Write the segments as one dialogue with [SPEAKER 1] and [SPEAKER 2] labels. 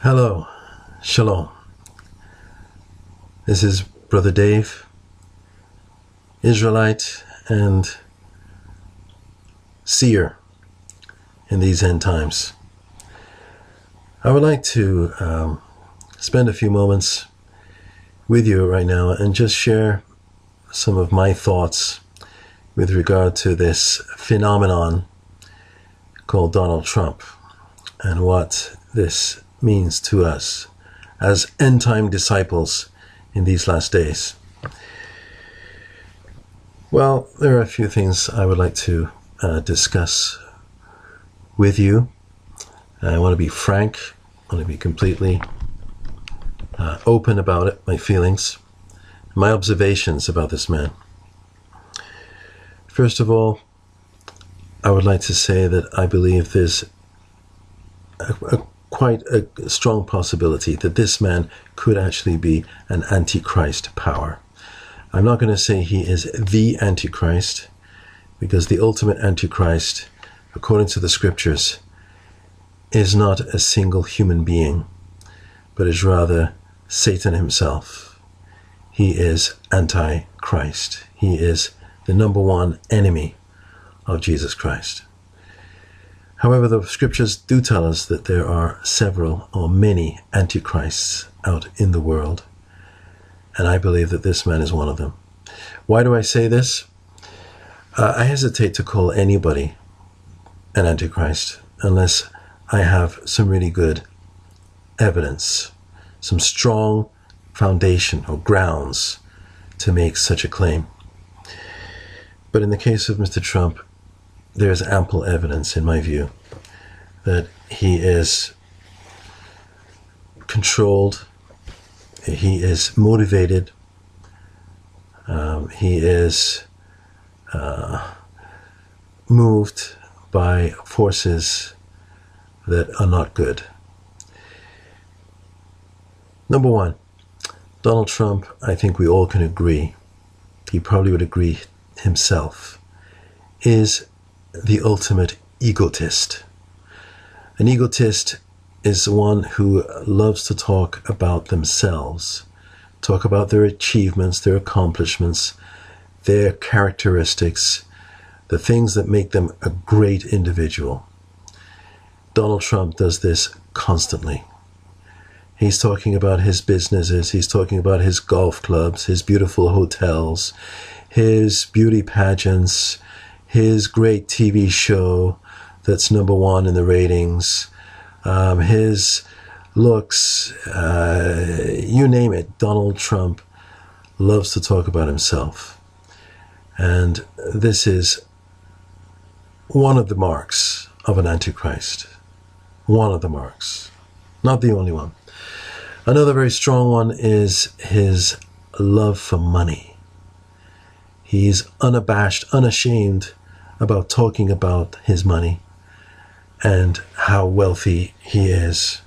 [SPEAKER 1] Hello, Shalom. This is Brother Dave, Israelite and seer in these end times. I would like to spend a few moments with you right now and just share some of my thoughts with regard to this phenomenon called Donald Trump and what this means to us as end-time disciples in these last days. Well, there are a few things I would like to discuss with you. I want to be frank. I want to be completely open about it, my feelings, my observations about this man. First of all, I would like to say that I believe there's quite a strong possibility that this man could actually be an Antichrist power. I'm not going to say he is the Antichrist, because the ultimate Antichrist, according to the scriptures, is not a single human being, but is rather Satan himself. He is Antichrist. He is the number one enemy of Jesus Christ. However, the scriptures do tell us that there are several or many antichrists out in the world, and I believe that this man is one of them. Why do I say this? I hesitate to call anybody an antichrist unless I have some really good evidence, some strong foundation or grounds to make such a claim. But in the case of Mr. Trump, there's ample evidence, in my view, that he is controlled, he is motivated, he is moved by forces that are not good. Number one, Donald Trump, I think we all can agree, he probably would agree himself, is the ultimate egotist. An egotist is one who loves to talk about themselves, talk about their achievements, their accomplishments, their characteristics, the things that make them a great individual. Donald Trump does this constantly. He's talking about his businesses, he's talking about his golf clubs, his beautiful hotels, his beauty pageants, his great TV show that's number one in the ratings, his looks, you name it. Donald Trump loves to talk about himself. And this is one of the marks of an Antichrist. One of the marks. Not the only one. Another very strong one is his love for money. He's unabashed, unashamed about talking about his money and how wealthy he is,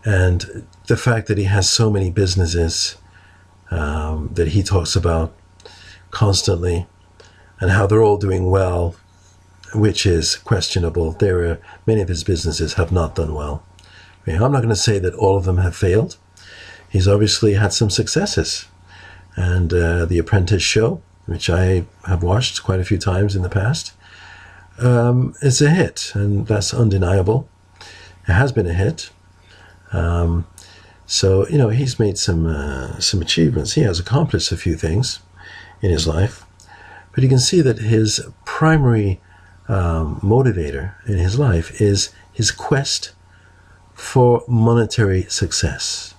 [SPEAKER 1] and the fact that he has so many businesses that he talks about constantly, and how they're all doing well, which is questionable. Many of his businesses have not done well. I'm not going to say that all of them have failed. He's obviously had some successes, and The Apprentice show, which I have watched quite a few times in the past, it's a hit, and that's undeniable. It has been a hit. So, he's made some achievements. He has accomplished a few things in his life, but you can see that his primary motivator in his life is his quest for monetary success.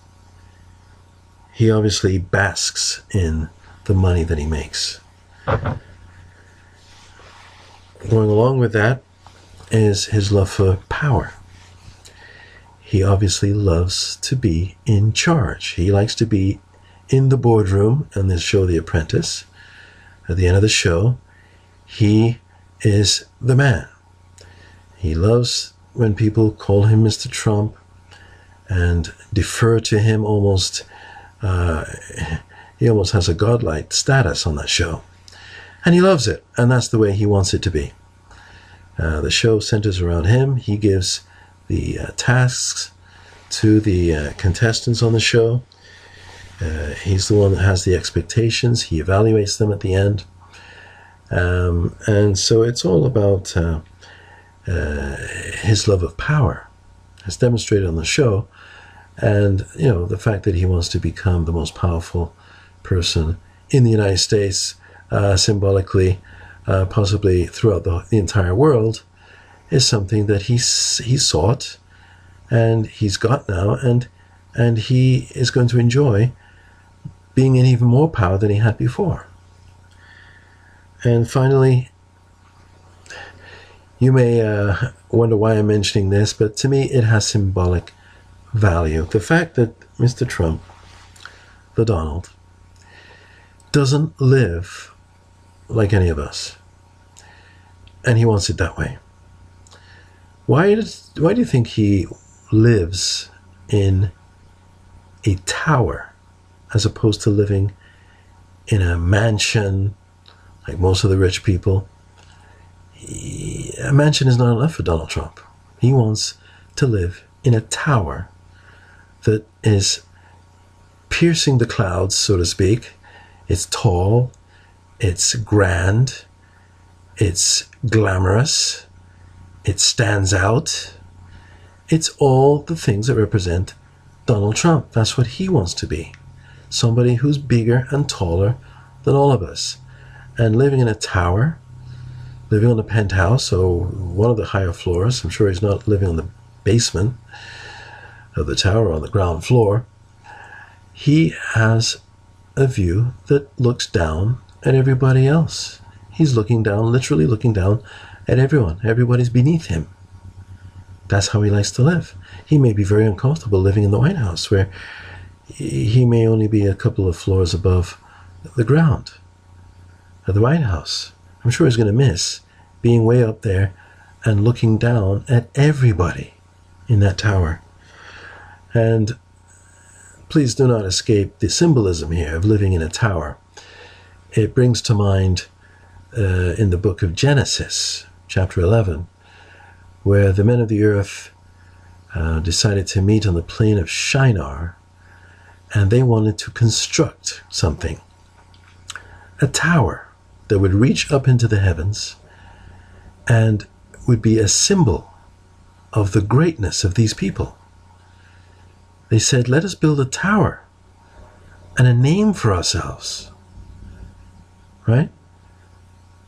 [SPEAKER 1] He obviously basks in the money that he makes. Going along with that is his love for power. He obviously loves to be in charge. He likes to be in the boardroom on this show, The Apprentice. At the end of the show, he is the man. He loves when people call him Mr. Trump and defer to him almost. He almost has a godlike status on that show. And he loves it, and that's the way he wants it to be. The show centers around him. He gives the tasks to the contestants on the show. He's the one that has the expectations. He evaluates them at the end. And so it's all about his love of power, as demonstrated on the show. And, you know, the fact that he wants to become the most powerful person in the United States, symbolically, possibly throughout the entire world, is something that he sought and he's got now, and he is going to enjoy being in even more power than he had before. And finally, you may wonder why I'm mentioning this, but to me it has symbolic value. The fact that Mr. Trump, the Donald, doesn't live like any of us, and he wants it that way. Why do you think he lives in a tower as opposed to living in a mansion like most of the rich people? A mansion is not enough for Donald Trump. He wants to live in a tower that is piercing the clouds, so to speak. It's tall, it's grand, it's glamorous, it stands out. It's all the things that represent Donald Trump. That's what he wants to be. Somebody who's bigger and taller than all of us. And living in a tower, living on a penthouse, or one of the higher floors. I'm sure he's not living on the basement of the tower on the ground floor. He has a view that looks down at everybody else. He's looking down, literally looking down at everyone. Everybody's beneath him. That's how he likes to live. He may be very uncomfortable living in the White House, where he may only be a couple of floors above the ground at the White House. I'm sure he's going to miss being way up there and looking down at everybody in that tower. And please do not escape the symbolism here of living in a tower. It brings to mind in the book of Genesis, chapter 11, where the men of the earth decided to meet on the plain of Shinar, and they wanted to construct something, a tower that would reach up into the heavens and would be a symbol of the greatness of these people. They said, let us build a tower and a name for ourselves. Right?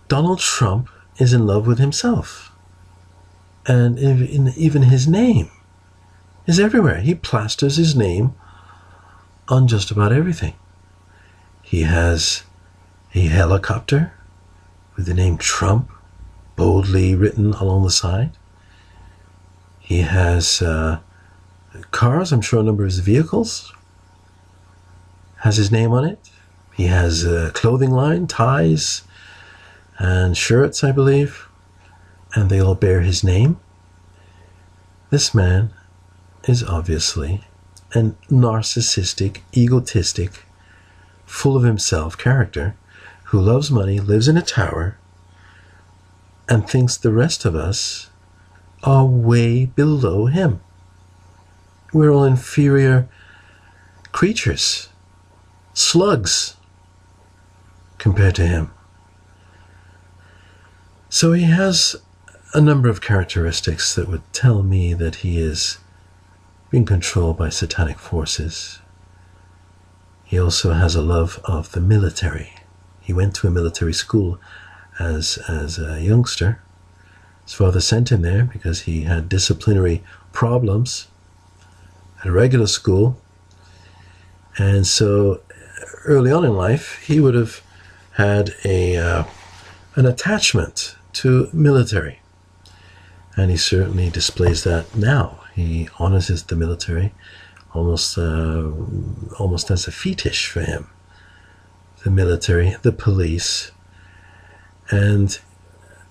[SPEAKER 1] Donald Trump is in love with himself. And even his name is everywhere. He plasters his name on just about everything. He has a helicopter with the name Trump boldly written along the side. He has cars, I'm sure a number of his vehicles has his name on it. He has a clothing line, ties, and shirts, I believe, and they all bear his name. This man is obviously a narcissistic, egotistic, full of himself character who loves money, lives in a tower, and thinks the rest of us are way below him. We're all inferior creatures, slugs, compared to him. So he has a number of characteristics that would tell me that he is being controlled by satanic forces. He also has a love of the military. He went to a military school as a youngster. His father sent him there because he had disciplinary problems at a regular school. And so early on in life, he would have had an attachment to military. And he certainly displays that now. He honors the military almost as a fetish for him. The military, the police. And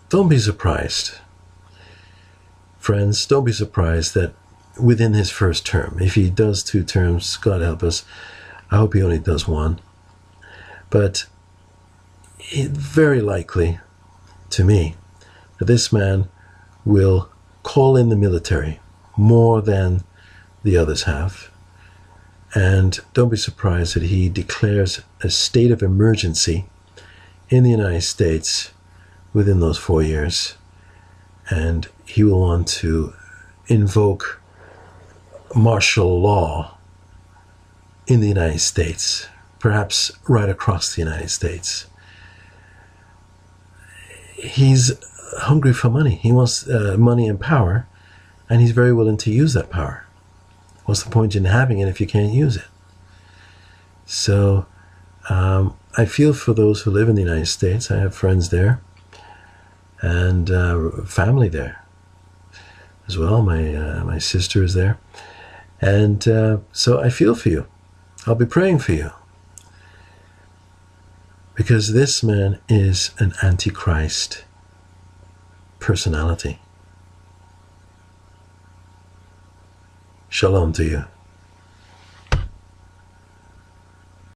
[SPEAKER 1] don't be surprised, friends, don't be surprised that within his first term, if he does 2 terms, God help us, I hope he only does 1. But it's very likely to me that this man will call in the military more than the others have. And don't be surprised that he declares a state of emergency in the United States within those 4 years. And he will want to invoke martial law in the United States, perhaps right across the United States. He's hungry for money. He wants money and power, and he's very willing to use that power. What's the point in having it if you can't use it? So I feel for those who live in the United States. I have friends there and family there as well. My sister is there. And so I feel for you. I'll be praying for you. Because this man is an Antichrist personality. Shalom to you.